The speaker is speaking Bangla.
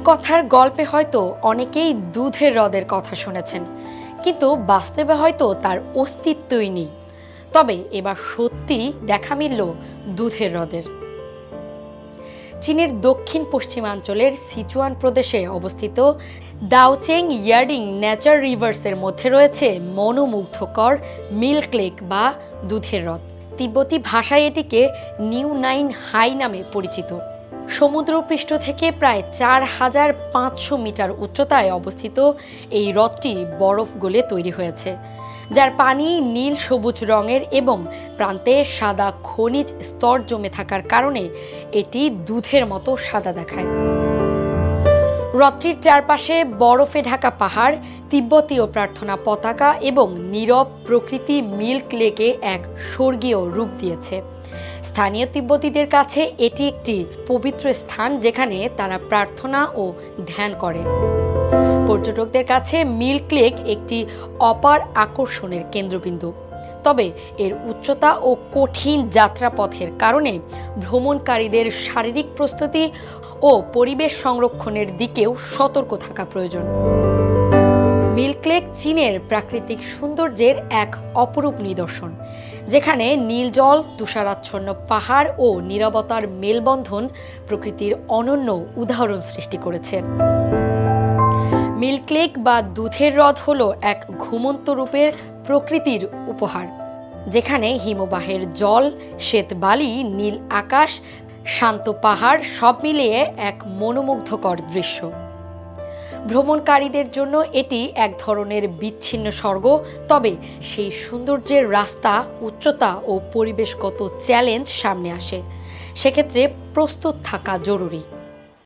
রূপকথার গল্পে হয়তো অনেকেই দুধের হ্রদের কথা শুনেছেন, কিন্তু বাস্তবে হয়তো তার অস্তিত্বই নেই। তবে এবার সত্যি দেখা মিলল দুধের হ্রদের। চীনের দক্ষিণ পশ্চিমাঞ্চলের সিচুয়ান প্রদেশে অবস্থিত দাওচেং ইয়ার্ডিং নেচার রিভার্সের মধ্যে রয়েছে মনোমুগ্ধকর মিল্ক লেক বা দুধের হ্রদ। তিব্বতী ভাষায় এটিকে নিউ নাইন হাই নামে পরিচিত। সমুদ্রপৃষ্ঠ থেকে প্রায় 4500 মিটার উচ্চতায় অবস্থিত এই হ্রদটি বরফ গলে তৈরি হয়েছে, যার পানি নীল সবুজ রঙের এবং প্রান্তে সাদা খনিজ স্তর জমে থাকার কারণে এটি দুধের মতো সাদা দেখায়। হ্রদটির চারপাশে বরফে ঢাকা পাহাড়, তিব্বতীয় প্রার্থনা পতাকা এবং নীরব প্রকৃতি মিল্ক লেকে এক স্বর্গীয় রূপ দিয়েছে। স্থানীয় তিব্বতীদের কাছে এটি একটি পবিত্র স্থান যেখানে তারা প্রার্থনা ও ধ্যান করে। পর্যটকদের কাছে মিল্ক লেক একটি অপার আকর্ষণের কেন্দ্রবিন্দু। তবে এর উচ্চতা ও কঠিন যাত্রাপথের কারণে ভ্রমণকারীদের শারীরিক প্রস্তুতি ও পরিবেশ সংরক্ষণের দিকেও সতর্ক থাকা প্রয়োজন। মিল্ক লেক চীনের প্রাকৃতিক সৌন্দর্যের এক অপরূপ নিদর্শন, যেখানে নীল জল, তুষারাচ্ছন্ন পাহাড় ও নীরবতার মেলবন্ধন প্রকৃতির অনন্য উদাহরণ সৃষ্টি করেছে। মিল্ক লেক বা দুধের হ্রদ হলো এক ঘুমন্ত রূপের প্রকৃতির উপহার, যেখানে হিমবাহের জল, শ্বেত বালি, নীল আকাশ, শান্ত পাহাড় সব মিলিয়ে এক মনোমুগ্ধকর দৃশ্য। ভ্রমণকারীদের জন্য এটি এক ধরনের বিচ্ছিন্ন স্বর্গ, তবে সেই সৌন্দর্যের রাস্তা, উচ্চতা ও পরিবেশগত চ্যালেঞ্জ সামনে আসে। সেক্ষেত্রে প্রস্তুত থাকা জরুরি।